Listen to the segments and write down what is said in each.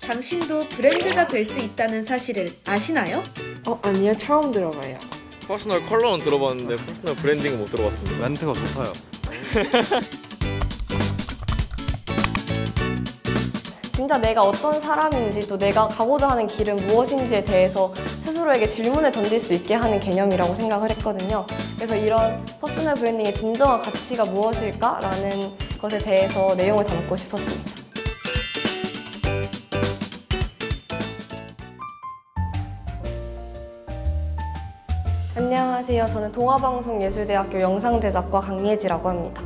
당신도 브랜드가 될 수 있다는 사실을 아시나요? 아니요. 처음 들어봐요. 퍼스널 컬러는 들어봤는데 퍼스널 브랜딩은 못 들어봤습니다. 멘트가 좋다요. 진짜 내가 어떤 사람인지 또 내가 가고자 하는 길은 무엇인지에 대해서 스스로에게 질문을 던질 수 있게 하는 개념이라고 생각을 했거든요. 그래서 이런 퍼스널 브랜딩의 진정한 가치가 무엇일까라는 것에 대해서 내용을 담고 싶었습니다. 안녕하세요. 저는 동아방송예술대학교 영상제작과 강예지라고 합니다.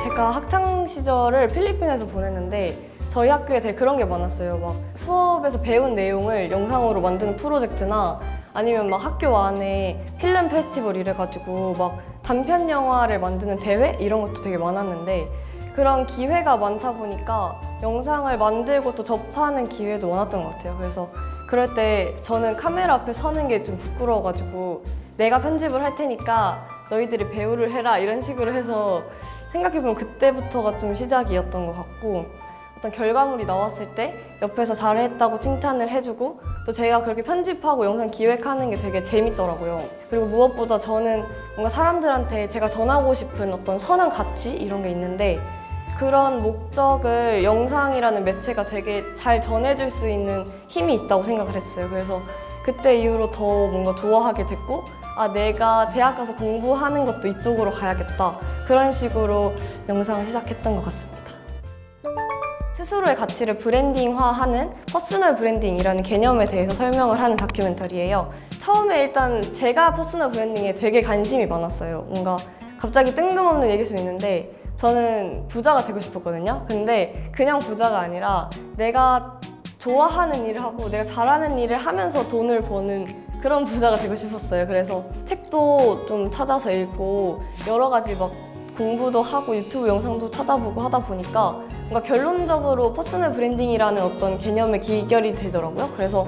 제가 학창시절을 필리핀에서 보냈는데 저희 학교에 되게 그런 게 많았어요. 막 수업에서 배운 내용을 영상으로 만드는 프로젝트나 아니면 막 학교 안에 필름 페스티벌 이래가지고 막 단편 영화를 만드는 대회? 이런 것도 되게 많았는데 그런 기회가 많다 보니까 영상을 만들고 또 접하는 기회도 많았던 것 같아요. 그래서 그럴 때 저는 카메라 앞에 서는 게 좀 부끄러워가지고 내가 편집을 할 테니까 너희들이 배우를 해라 이런 식으로 해서 생각해보면 그때부터가 좀 시작이었던 것 같고 어떤 결과물이 나왔을 때 옆에서 잘했다고 칭찬을 해주고 또 제가 그렇게 편집하고 영상 기획하는 게 되게 재밌더라고요. 그리고 무엇보다 저는 뭔가 사람들한테 제가 전하고 싶은 어떤 선한 가치 이런 게 있는데 그런 목적을 영상이라는 매체가 되게 잘 전해줄 수 있는 힘이 있다고 생각을 했어요. 그래서 그때 이후로 더 뭔가 좋아하게 됐고 내가 대학 가서 공부하는 것도 이쪽으로 가야겠다. 그런 식으로 영상을 시작했던 것 같습니다. 스스로의 가치를 브랜딩화하는 퍼스널 브랜딩이라는 개념에 대해서 설명을 하는 다큐멘터리예요. 처음에 일단 제가 퍼스널 브랜딩에 되게 관심이 많았어요. 뭔가 갑자기 뜬금없는 얘기일 수 있는데 저는 부자가 되고 싶었거든요. 근데 그냥 부자가 아니라 내가 좋아하는 일을 하고 내가 잘하는 일을 하면서 돈을 버는 그런 부자가 되고 싶었어요. 그래서 책도 좀 찾아서 읽고 여러 가지 막 공부도 하고 유튜브 영상도 찾아보고 하다 보니까 뭔가 결론적으로 퍼스널 브랜딩이라는 어떤 개념에 기결이 되더라고요. 그래서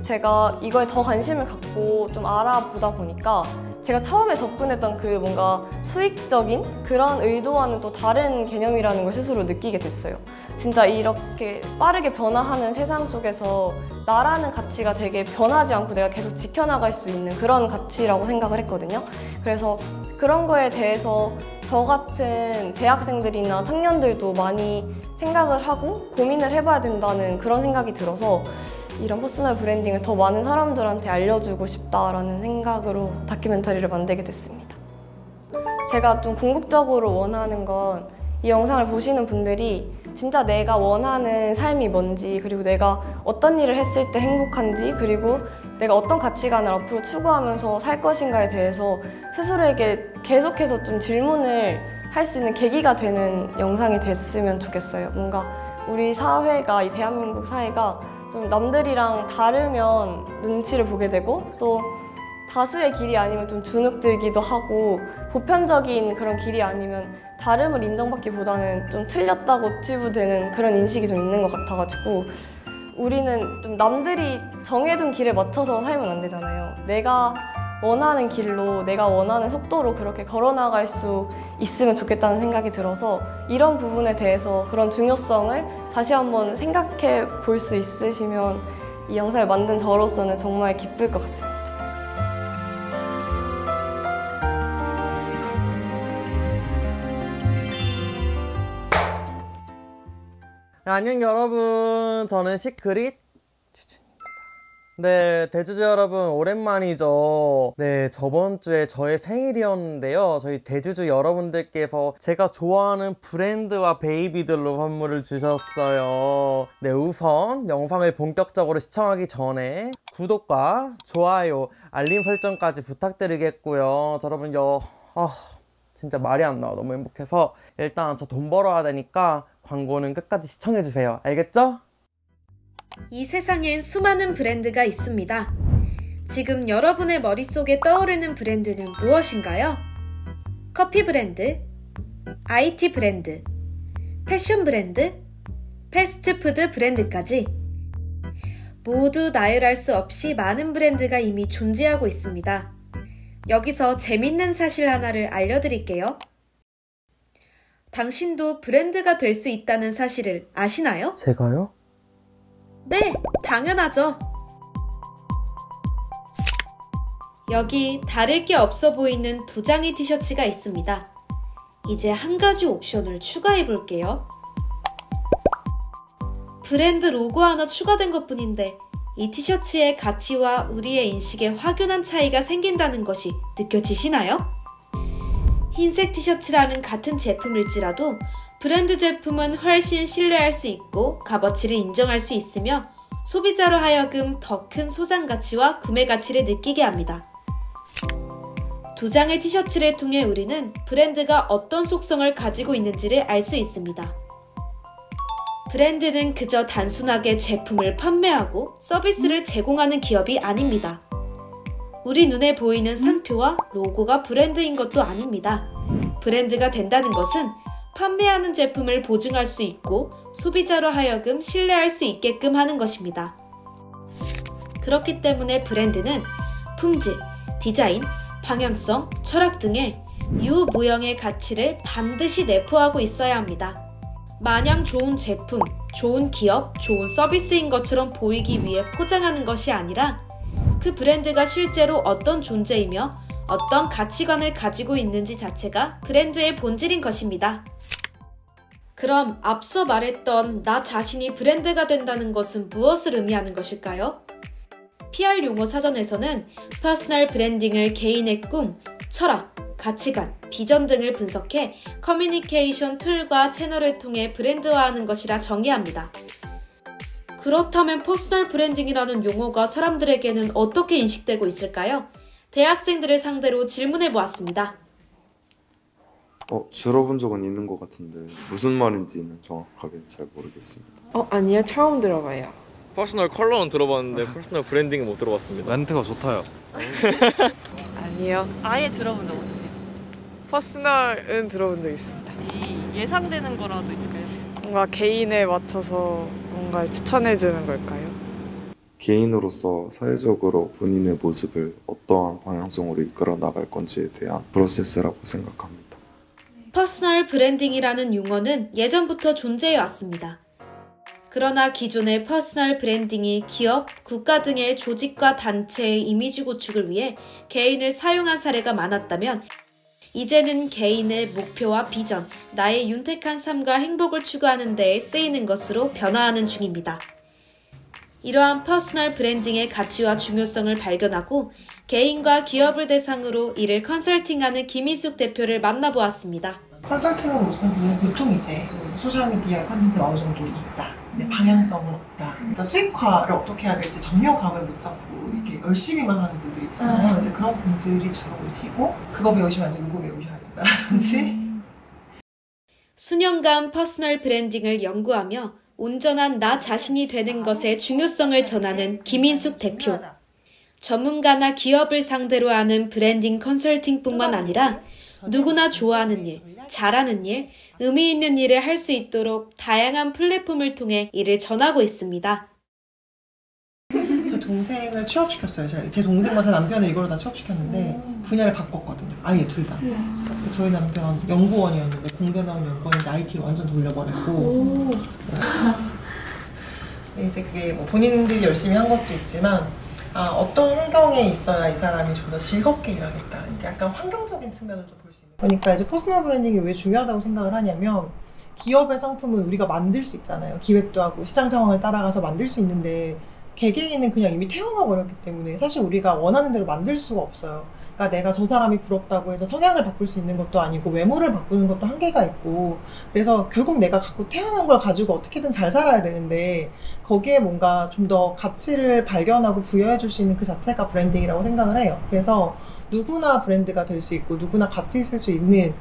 제가 이거에 더 관심을 갖고 좀 알아보다 보니까 제가 처음에 접근했던 그 뭔가 수익적인 그런 의도와는 또 다른 개념이라는 걸 스스로 느끼게 됐어요. 진짜 이렇게 빠르게 변화하는 세상 속에서 나라는 가치가 되게 변하지 않고 내가 계속 지켜나갈 수 있는 그런 가치라고 생각을 했거든요. 그래서 그런 거에 대해서 저 같은 대학생들이나 청년들도 많이 생각을 하고 고민을 해봐야 된다는 그런 생각이 들어서 이런 퍼스널 브랜딩을 더 많은 사람들한테 알려주고 싶다라는 생각으로 다큐멘터리를 만들게 됐습니다. 제가 좀 궁극적으로 원하는 건 이 영상을 보시는 분들이 진짜 내가 원하는 삶이 뭔지 그리고 내가 어떤 일을 했을 때 행복한지 그리고 내가 어떤 가치관을 앞으로 추구하면서 살 것인가에 대해서 스스로에게 계속해서 좀 질문을 할 수 있는 계기가 되는 영상이 됐으면 좋겠어요. 뭔가 우리 사회가, 이 대한민국 사회가 좀 남들이랑 다르면 눈치를 보게 되고 또 다수의 길이 아니면 좀 주눅들기도 하고 보편적인 그런 길이 아니면 다름을 인정받기보다는 좀 틀렸다고 치부되는 그런 인식이 좀 있는 것 같아가지고 우리는 좀 남들이 정해둔 길에 맞춰서 살면 안 되잖아요. 내가 원하는 길로 내가 원하는 속도로 그렇게 걸어나갈 수 있으면 좋겠다는 생각이 들어서 이런 부분에 대해서 그런 중요성을 다시 한번 생각해 볼 수 있으시면 이 영상을 만든 저로서는 정말 기쁠 것 같습니다. 네, 안녕 여러분, 저는 시크릿 주준입니다. 네, 대주주 여러분 오랜만이죠. 네, 저번 주에 저의 생일이었는데요, 저희 대주주 여러분들께서 제가 좋아하는 브랜드와 베이비들로 선물을 주셨어요. 네, 우선 영상을 본격적으로 시청하기 전에 구독과 좋아요, 알림 설정까지 부탁드리겠고요. 여러분 진짜 말이 안 나와. 너무 행복해서 일단 저 돈 벌어야 되니까 광고는 끝까지 시청해주세요. 알겠죠? 이 세상엔 수많은 브랜드가 있습니다. 지금 여러분의 머릿속에 떠오르는 브랜드는 무엇인가요? 커피 브랜드, IT 브랜드, 패션 브랜드, 패스트푸드 브랜드까지 모두 나열할 수 없이 많은 브랜드가 이미 존재하고 있습니다. 여기서 재밌는 사실 하나를 알려드릴게요. 당신도 브랜드가 될 수 있다는 사실을 아시나요? 제가요? 네, 당연하죠. 여기 다를 게 없어 보이는 2장의 티셔츠가 있습니다. 이제 한 가지 옵션을 추가해 볼게요. 브랜드 로고 하나 추가된 것뿐인데 이 티셔츠의 가치와 우리의 인식에 확연한 차이가 생긴다는 것이 느껴지시나요? 흰색 티셔츠라는 같은 제품일지라도 브랜드 제품은 훨씬 신뢰할 수 있고 값어치를 인정할 수 있으며 소비자로 하여금 더 큰 소장 가치와 구매 가치를 느끼게 합니다. 2장의 티셔츠를 통해 우리는 브랜드가 어떤 속성을 가지고 있는지를 알 수 있습니다. 브랜드는 그저 단순하게 제품을 판매하고 서비스를 제공하는 기업이 아닙니다. 우리 눈에 보이는 상표와 로고가 브랜드인 것도 아닙니다. 브랜드가 된다는 것은 판매하는 제품을 보증할 수 있고 소비자로 하여금 신뢰할 수 있게끔 하는 것입니다. 그렇기 때문에 브랜드는 품질, 디자인, 방향성, 철학 등의 유무형의 가치를 반드시 내포하고 있어야 합니다. 마냥 좋은 제품, 좋은 기업, 좋은 서비스인 것처럼 보이기 위해 포장하는 것이 아니라 그 브랜드가 실제로 어떤 존재이며 어떤 가치관을 가지고 있는지 자체가 브랜드의 본질인 것입니다. 그럼 앞서 말했던 나 자신이 브랜드가 된다는 것은 무엇을 의미하는 것일까요? PR 용어 사전에서는 퍼스널 브랜딩을 개인의 꿈, 철학, 가치관, 비전 등을 분석해 커뮤니케이션 툴과 채널을 통해 브랜드화하는 것이라 정의합니다. 그렇다면 퍼스널 브랜딩이라는 용어가 사람들에게는 어떻게 인식되고 있을까요? 대학생들을 상대로 질문해 보았습니다. 들어본 적은 있는 것 같은데 무슨 말인지는 정확하게 잘 모르겠습니다. 아니요. 처음 들어봐요. 퍼스널 컬러는 들어봤는데 퍼스널 브랜딩은 못 들어봤습니다. 멘트가 좋다요. 아니요. 아예 들어본 적 없어요. 퍼스널은 들어본 적 있습니다. 예상되는 거라도 있을까요? 뭔가 개인에 맞춰서 뭔가를 추천해주는 걸까요? 개인으로서 사회적으로 본인의 모습을 어떠한 방향성으로 이끌어 나갈 건지에 대한 프로세스라고 생각합니다. 퍼스널 브랜딩이라는 용어는 예전부터 존재해 왔습니다. 그러나 기존의 퍼스널 브랜딩이 기업, 국가 등의 조직과 단체의 이미지 구축을 위해 개인을 사용한 사례가 많았다면 이제는 개인의 목표와 비전, 나의 윤택한 삶과 행복을 추구하는 데에 쓰이는 것으로 변화하는 중입니다. 이러한 퍼스널 브랜딩의 가치와 중요성을 발견하고 개인과 기업을 대상으로 이를 컨설팅하는 김희숙 대표를 만나보았습니다. 컨설팅을 오시는 분은 보통 이제 소셜미디어 컨텐츠가 어느 정도 있다. 근데 방향성은 없다. 그러니까 수익화를 어떻게 해야 될지 정력감을 못 잡고 이렇게 열심히만 하는 분들 있잖아요. 이제 그런 분들이 주로 오시고 그거 배우시면 안 되고 이거 배우셔야 된다라든지. 수년간 퍼스널 브랜딩을 연구하며 온전한 나 자신이 되는 것의 중요성을 전하는 김인숙 대표. 전문가나 기업을 상대로 하는 브랜딩 컨설팅뿐만 아니라 누구나 좋아하는 일, 잘하는 일, 의미 있는 일을 할 수 있도록 다양한 플랫폼을 통해 이를 전하고 있습니다. 제 동생을 취업시켰어요. 제 동생과 제 남편을 이걸로 다 취업시켰는데 분야를 바꿨거든요. 아예 둘 다. 저희 남편 연구원이었는데 공대 나온 연구원인데 IT로 완전 돌려버렸고 이제 그게 뭐 본인들이 열심히 한 것도 있지만 어떤 환경에 있어야 이 사람이 좀 더 즐겁게 일하겠다. 이렇게 약간 환경적인 측면을 좀 볼 수 있는. 그러니까 이제 퍼스널 브랜딩이 왜 중요하다고 생각을 하냐면 기업의 상품을 우리가 만들 수 있잖아요. 기획도 하고 시장 상황을 따라가서 만들 수 있는데 개개인은 그냥 이미 태어나 버렸기 때문에 사실 우리가 원하는 대로 만들 수가 없어요. 그러니까 내가 저 사람이 부럽다고 해서 성향을 바꿀 수 있는 것도 아니고 외모를 바꾸는 것도 한계가 있고 그래서 결국 내가 갖고 태어난 걸 가지고 어떻게든 잘 살아야 되는데 거기에 뭔가 좀 더 가치를 발견하고 부여해 줄 수 있는 그 자체가 브랜딩이라고 생각을 해요. 그래서 누구나 브랜드가 될 수 있고 누구나 가치 있을 수 있는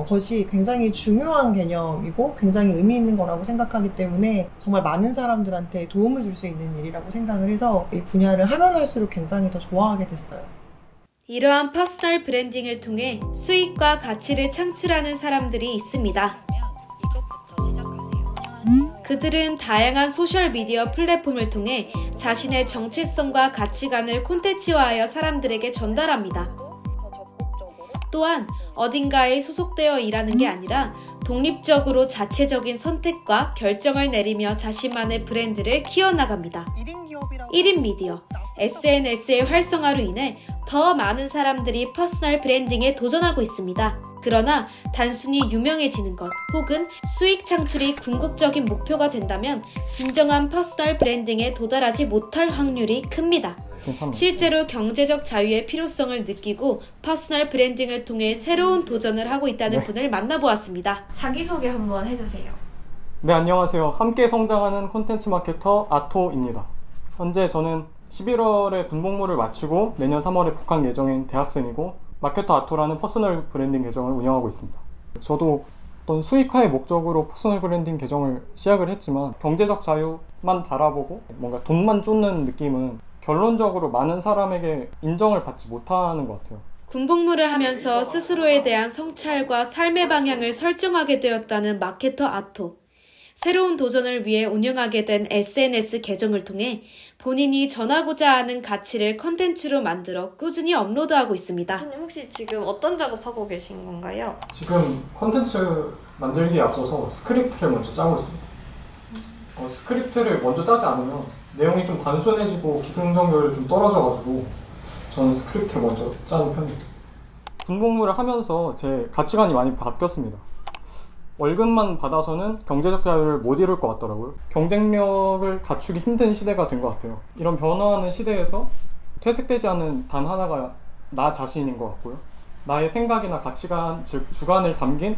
것이 굉장히 중요한 개념이고 굉장히 의미 있는 거라고 생각하기 때문에 정말 많은 사람들한테 도움을 줄 수 있는 일이라고 생각을 해서 이 분야를 하면 할수록 굉장히 더 좋아하게 됐어요. 이러한 퍼스널 브랜딩을 통해 수익과 가치를 창출하는 사람들이 있습니다. 그들은 다양한 소셜미디어 플랫폼을 통해 자신의 정체성과 가치관을 콘텐츠화하여 사람들에게 전달합니다. 또한 어딘가에 소속되어 일하는 게 아니라 독립적으로 자체적인 선택과 결정을 내리며 자신만의 브랜드를 키워나갑니다. 1인 미디어, SNS의 활성화로 인해 더 많은 사람들이 퍼스널 브랜딩에 도전하고 있습니다. 그러나 단순히 유명해지는 것 혹은 수익 창출이 궁극적인 목표가 된다면 진정한 퍼스널 브랜딩에 도달하지 못할 확률이 큽니다. 실제로 경제적 자유의 필요성을 느끼고 퍼스널 브랜딩을 통해 새로운 도전을 하고 있다는 분을 만나보았습니다. 자기소개 한번 해주세요. 네, 안녕하세요. 함께 성장하는 콘텐츠 마케터 아토입니다. 현재 저는 11월에 군복무를 마치고 내년 3월에 복학 예정인 대학생이고 마케터 아토라는 퍼스널 브랜딩 계정을 운영하고 있습니다. 저도 어떤 수익화의 목적으로 퍼스널 브랜딩 계정을 시작을 했지만 경제적 자유만 바라보고 뭔가 돈만 쫓는 느낌은 결론적으로 많은 사람에게 인정을 받지 못하는 것 같아요. 군복무를 하면서 스스로에 대한 성찰과 삶의 방향을 설정하게 되었다는 마케터 아토. 새로운 도전을 위해 운영하게 된 SNS 계정을 통해 본인이 전하고자 하는 가치를 컨텐츠로 만들어 꾸준히 업로드하고 있습니다. 선생님 혹시 지금 어떤 작업하고 계신 건가요? 지금 컨텐츠 만들기에 앞서서 스크립트를 먼저 짜고 있습니다. 스크립트를 먼저 짜지 않으면 내용이 좀 단순해지고 기승전결이 좀 떨어져가지고 저는 스크립트를 먼저 짜는 편입니다. 군복무를 하면서 제 가치관이 많이 바뀌었습니다. 월급만 받아서는 경제적 자유를 못 이룰 것 같더라고요. 경쟁력을 갖추기 힘든 시대가 된 것 같아요. 이런 변화하는 시대에서 퇴색되지 않는 단 하나가 나 자신인 것 같고요. 나의 생각이나 가치관, 즉 주관을 담긴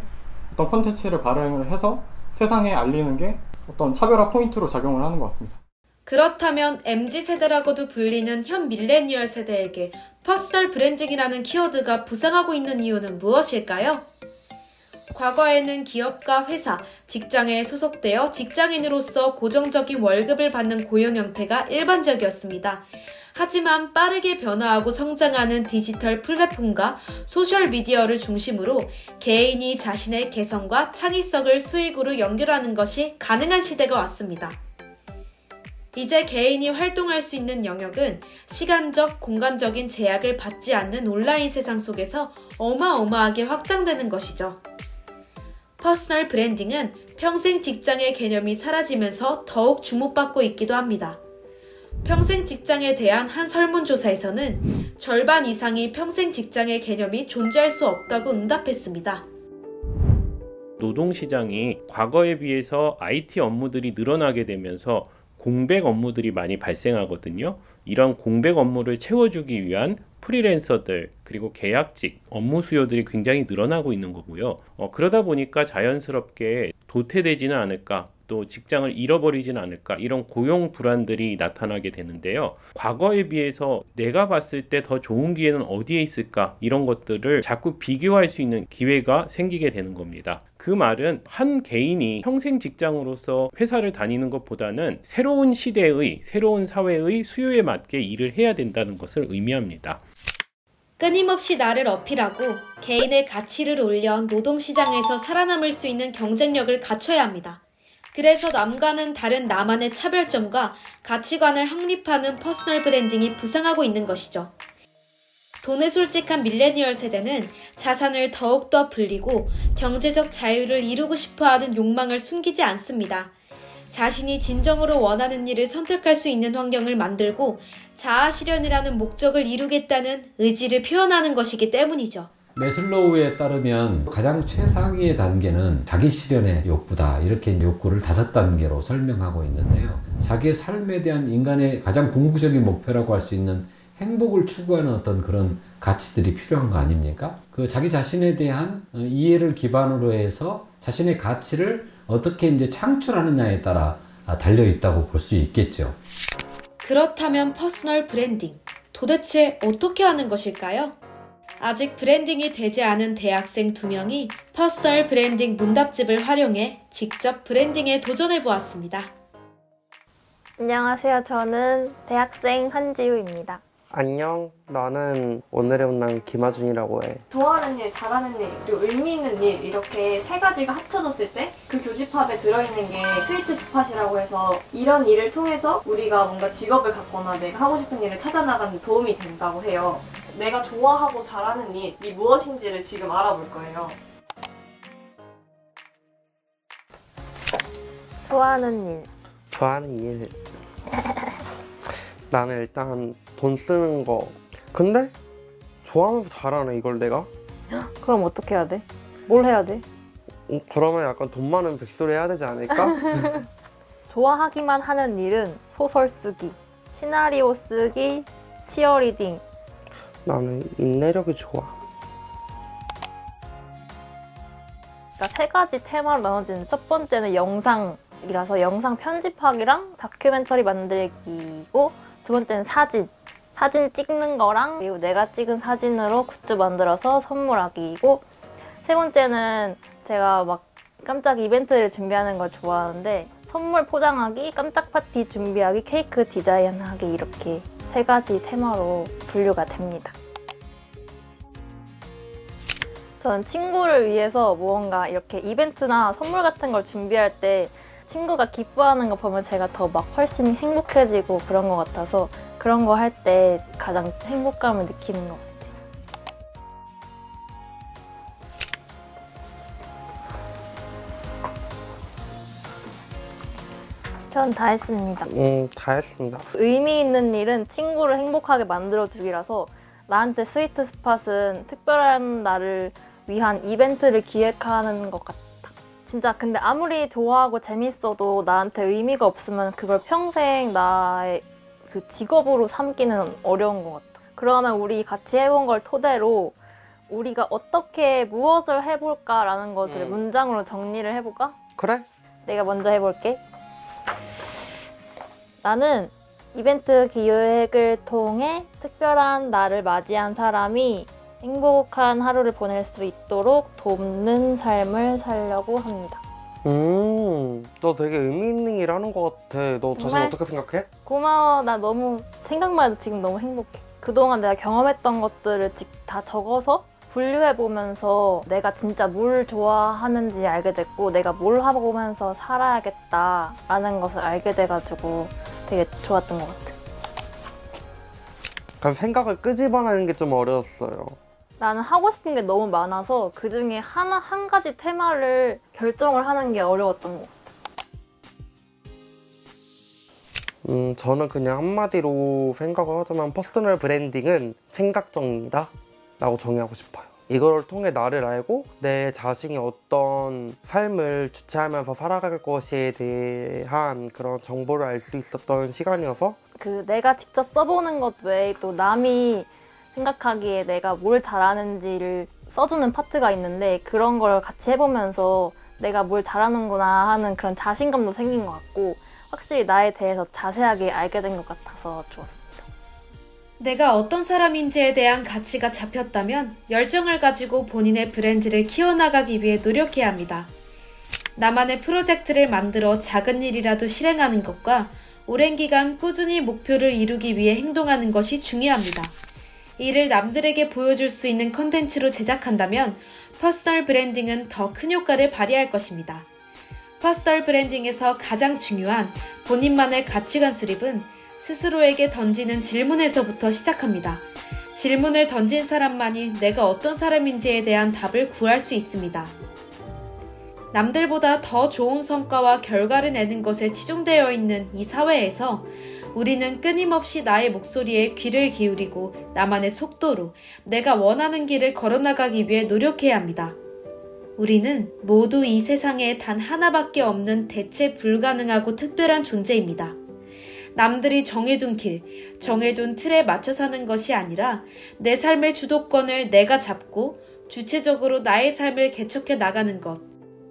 어떤 콘텐츠를 발행을 해서 세상에 알리는 게 어떤 차별화 포인트로 작용을 하는 것 같습니다. 그렇다면 MZ세대라고도 불리는 현 밀레니얼 세대에게 퍼스널 브랜딩이라는 키워드가 부상하고 있는 이유는 무엇일까요? 과거에는 기업과 회사, 직장에 소속되어 직장인으로서 고정적인 월급을 받는 고용 형태가 일반적이었습니다. 하지만 빠르게 변화하고 성장하는 디지털 플랫폼과 소셜미디어를 중심으로 개인이 자신의 개성과 창의성을 수익으로 연결하는 것이 가능한 시대가 왔습니다. 이제 개인이 활동할 수 있는 영역은 시간적, 공간적인 제약을 받지 않는 온라인 세상 속에서 어마어마하게 확장되는 것이죠. 퍼스널 브랜딩은 평생 직장의 개념이 사라지면서 더욱 주목받고 있기도 합니다. 평생 직장에 대한 한 설문조사에서는 절반 이상이 평생 직장의 개념이 존재할 수 없다고 응답했습니다. 노동시장이 과거에 비해서 IT 업무들이 늘어나게 되면서 공백 업무들이 많이 발생하거든요. 이런 공백 업무를 채워주기 위한 프리랜서들 그리고 계약직 업무 수요들이 굉장히 늘어나고 있는 거고요. 그러다 보니까 자연스럽게 도태되지는 않을까, 또 직장을 잃어버리지는 않을까, 이런 고용 불안들이 나타나게 되는데요. 과거에 비해서 내가 봤을 때 더 좋은 기회는 어디에 있을까, 이런 것들을 자꾸 비교할 수 있는 기회가 생기게 되는 겁니다. 그 말은 한 개인이 평생 직장으로서 회사를 다니는 것보다는 새로운 시대의, 새로운 사회의 수요에 맞게 일을 해야 된다는 것을 의미합니다. 끊임없이 나를 어필하고 개인의 가치를 올려 노동시장에서 살아남을 수 있는 경쟁력을 갖춰야 합니다. 그래서 남과는 다른 나만의 차별점과 가치관을 확립하는 퍼스널 브랜딩이 부상하고 있는 것이죠. 돈에 솔직한 밀레니얼 세대는 자산을 더욱더 불리고 경제적 자유를 이루고 싶어하는 욕망을 숨기지 않습니다. 자신이 진정으로 원하는 일을 선택할 수 있는 환경을 만들고 자아실현이라는 목적을 이루겠다는 의지를 표현하는 것이기 때문이죠. 매슬로우에 따르면 가장 최상위의 단계는 자기 실현의 욕구다, 이렇게 욕구를 5단계로 설명하고 있는데요. 자기의 삶에 대한 인간의 가장 궁극적인 목표라고 할 수 있는 행복을 추구하는 어떤 그런 가치들이 필요한 거 아닙니까? 그 자기 자신에 대한 이해를 기반으로 해서 자신의 가치를 어떻게 이제 창출하느냐에 따라 달려 있다고 볼 수 있겠죠. 그렇다면 퍼스널 브랜딩, 도대체 어떻게 하는 것일까요? 아직 브랜딩이 되지 않은 대학생 2명이 퍼스널 브랜딩 문답집을 활용해 직접 브랜딩에 도전해보았습니다. 안녕하세요. 저는 대학생 한지우입니다. 안녕, 나는 오늘의 운남 김하준이라고 해. 좋아하는 일, 잘하는 일, 그리고 의미 있는 일, 이렇게 3가지가 합쳐졌을 때 그 교집합에 들어있는 게 스위트 스팟이라고 해서 이런 일을 통해서 우리가 뭔가 직업을 갖거나 내가 하고 싶은 일을 찾아나가는 도움이 된다고 해요. 내가 좋아하고 잘하는 일이 무엇인지를 지금 알아볼 거예요. 좋아하는 일. 좋아하는 일. 나는 일단 돈 쓰는 거. 근데 좋아하면서 잘하네 이걸 내가? 그럼 어떻게 해야 돼? 뭘 해야 돼? 그러면 약간 돈 많은 백수를 해야 되지 않을까? 좋아하기만 하는 일은 소설 쓰기, 시나리오 쓰기, 치어리딩. 나는 인내력이 좋아. 그러니까 세 가지 테마로 나눠지는데 첫 번째는 영상이라서 영상 편집하기랑 다큐멘터리 만들기고, 두 번째는 사진 찍는 거랑 그리고 내가 찍은 사진으로 굿즈 만들어서 선물하기이고, 세 번째는 제가 막 깜짝 이벤트를 준비하는 걸 좋아하는데 선물 포장하기, 깜짝 파티 준비하기, 케이크 디자인하기, 이렇게 세 가지 테마로 분류가 됩니다. 저는 친구를 위해서 무언가 이렇게 이벤트나 선물 같은 걸 준비할 때 친구가 기뻐하는 거 보면 제가 더 막 훨씬 행복해지고 그런 것 같아서 그런 거 할 때 가장 행복감을 느끼는 것 같아요. 전 다 했습니다. 다 했습니다. 의미 있는 일은 친구를 행복하게 만들어주기라서 나한테 스위트 스팟은 특별한 나를 위한 이벤트를 기획하는 것 같아. 진짜 근데 아무리 좋아하고 재밌어도 나한테 의미가 없으면 그걸 평생 나의 그 직업으로 삼기는 어려운 것 같아. 그러면 우리 같이 해본 걸 토대로 우리가 어떻게 무엇을 해볼까라는 것을 문장으로 정리를 해볼까? 그래? 내가 먼저 해볼게. 나는 이벤트 기획을 통해 특별한 나를 맞이한 사람이 행복한 하루를 보낼 수 있도록 돕는 삶을 살려고 합니다. 너 되게 의미 있는 일 하는 것 같아. 너 자신 어떻게 생각해? 고마워. 나 너무 생각만 해도 지금 너무 행복해. 그동안 내가 경험했던 것들을 다 적어서 분류해보면서 내가 진짜 뭘 좋아하는지 알게 됐고 내가 뭘 하면서 살아야겠다라는 것을 알게 돼가지고 되게 좋았던 것 같아. 그럼 생각을 끄집어내는 게 좀 어려웠어요. 나는 하고 싶은 게 너무 많아서 그중에 한 가지 테마를 결정을 하는 게 어려웠던 것 같아. 저는 그냥 한마디로 생각을 하자면 퍼스널 브랜딩은 생각 정리다 라고 정의하고 싶어요. 이걸 통해 나를 알고 내 자신이 어떤 삶을 주체하면서 살아갈 것에 대한 그런 정보를 알 수 있었던 시간이어서 내가 직접 써보는 것 외에 또 남이 생각하기에 내가 뭘 잘하는지를 써주는 파트가 있는데 그런 걸 같이 해보면서 내가 뭘 잘하는구나 하는 그런 자신감도 생긴 것 같고 확실히 나에 대해서 자세하게 알게 된 것 같아서 좋았습니다. 내가 어떤 사람인지에 대한 가치가 잡혔다면 열정을 가지고 본인의 브랜드를 키워나가기 위해 노력해야 합니다. 나만의 프로젝트를 만들어 작은 일이라도 실행하는 것과 오랜 기간 꾸준히 목표를 이루기 위해 행동하는 것이 중요합니다. 이를 남들에게 보여줄 수 있는 컨텐츠로 제작한다면 퍼스널 브랜딩은 더 큰 효과를 발휘할 것입니다. 퍼스널 브랜딩에서 가장 중요한 본인만의 가치관 수립은 스스로에게 던지는 질문에서부터 시작합니다. 질문을 던진 사람만이 내가 어떤 사람인지에 대한 답을 구할 수 있습니다. 남들보다 더 좋은 성과와 결과를 내는 것에 치중되어 있는 이 사회에서 우리는 끊임없이 나의 목소리에 귀를 기울이고 나만의 속도로 내가 원하는 길을 걸어나가기 위해 노력해야 합니다. 우리는 모두 이 세상에 단 하나밖에 없는 대체 불가능하고 특별한 존재입니다. 남들이 정해둔 길, 정해둔 틀에 맞춰 사는 것이 아니라 내 삶의 주도권을 내가 잡고 주체적으로 나의 삶을 개척해 나가는 것.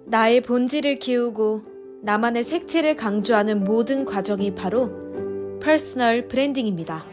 나의 본질을 키우고 나만의 색채를 강조하는 모든 과정이 바로 퍼스널 브랜딩입니다.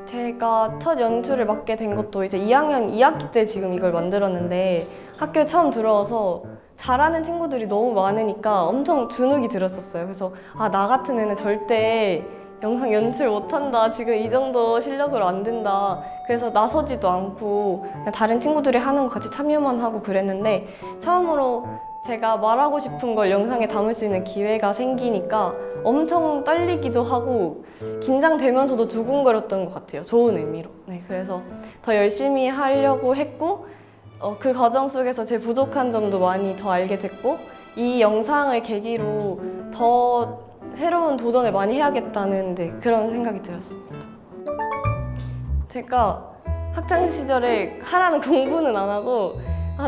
제가 첫 연출을 맡게 된 것도 이제 2학년 2학기 때 지금 이걸 만들었는데 학교에 처음 들어와서 잘하는 친구들이 너무 많으니까 엄청 주눅이 들었었어요. 그래서 나 같은 애는 절대 영상 연출 못한다. 지금 이 정도 실력으로 안 된다. 그래서 나서지도 않고 그냥 다른 친구들이 하는 거 같이 참여만 하고 그랬는데 처음으로 제가 말하고 싶은 걸 영상에 담을 수 있는 기회가 생기니까 엄청 떨리기도 하고 긴장되면서도 두근거렸던 것 같아요. 좋은 의미로. 네, 그래서 더 열심히 하려고 했고 그 과정 속에서 제 부족한 점도 많이 더 알게 됐고 이 영상을 계기로 더 새로운 도전을 많이 해야겠다는 그런 생각이 들었습니다. 제가 학창 시절에 하라는 공부는 안 하고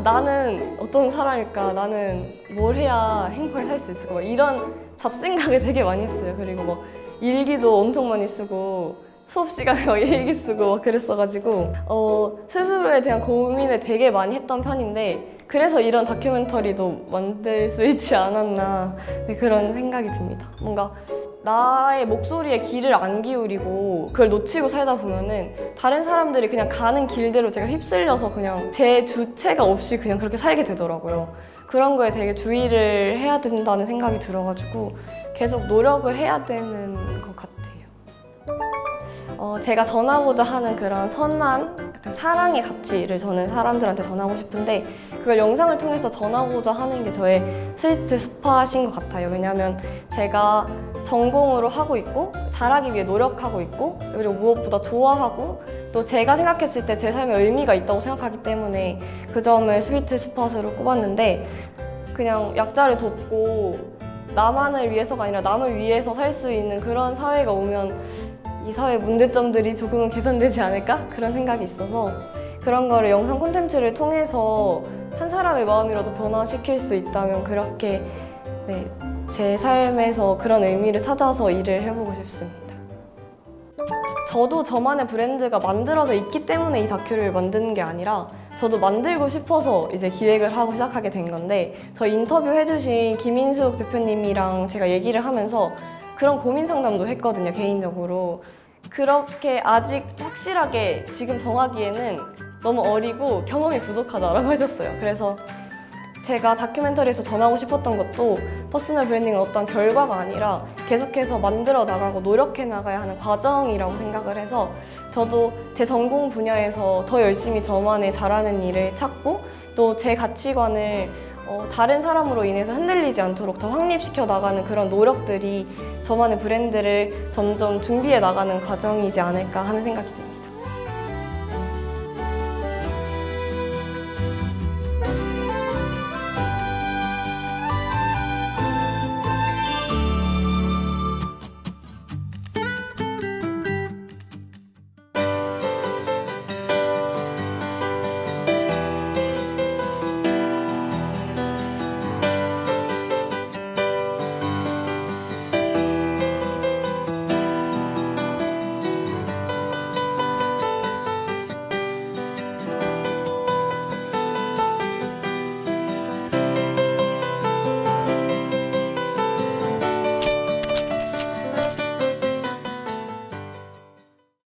나는 어떤 사람일까? 나는 뭘 해야 행복하게 살 수 있을까? 이런 잡생각을 되게 많이 했어요. 그리고 막 일기도 엄청 많이 쓰고 수업 시간에 막 일기 쓰고 막 그랬어가지고 스스로에 대한 고민을 되게 많이 했던 편인데 그래서 이런 다큐멘터리도 만들 수 있지 않았나 그런 생각이 듭니다. 뭔가 나의 목소리에 귀를 안 기울이고 그걸 놓치고 살다 보면은 다른 사람들이 그냥 가는 길대로 제가 휩쓸려서 그냥 제 주체가 없이 그냥 그렇게 살게 되더라고요. 그런 거에 되게 주의를 해야 된다는 생각이 들어가지고 계속 노력을 해야 되는 것 같아요. 제가 전하고자 하는 그런 선한 약간 사랑의 가치를 저는 사람들한테 전하고 싶은데 그걸 영상을 통해서 전하고자 하는 게 저의 스위트 스팟인 것 같아요. 왜냐하면 제가 전공으로 하고 있고 잘하기 위해 노력하고 있고 그리고 무엇보다 좋아하고 또 제가 생각했을 때 제 삶에 의미가 있다고 생각하기 때문에 그 점을 스위트 스팟으로 꼽았는데 그냥 약자를 돕고 나만을 위해서가 아니라 남을 위해서 살 수 있는 그런 사회가 오면 이 사회의 문제점들이 조금은 개선되지 않을까? 그런 생각이 있어서 그런 거를 영상 콘텐츠를 통해서 한 사람의 마음이라도 변화시킬 수 있다면 그렇게 제 삶에서 그런 의미를 찾아서 일을 해보고 싶습니다. 저도 저만의 브랜드가 만들어져 있기 때문에 이 다큐를 만드는 게 아니라 저도 만들고 싶어서 이제 기획을 하고 시작하게 된 건데 저희 인터뷰 해주신 김인숙 대표님이랑 제가 얘기를 하면서 그런 고민 상담도 했거든요, 개인적으로. 그렇게 아직 확실하게 지금 정하기에는 너무 어리고 경험이 부족하다라고 하셨어요. 그래서 제가 다큐멘터리에서 전하고 싶었던 것도 퍼스널 브랜딩은 어떤 결과가 아니라 계속해서 만들어 나가고 노력해 나가야 하는 과정이라고 생각을 해서 저도 제 전공 분야에서 더 열심히 저만의 잘하는 일을 찾고 또 제 가치관을 다른 사람으로 인해서 흔들리지 않도록 더 확립시켜 나가는 그런 노력들이 저만의 브랜드를 점점 준비해 나가는 과정이지 않을까 하는 생각이 듭니다.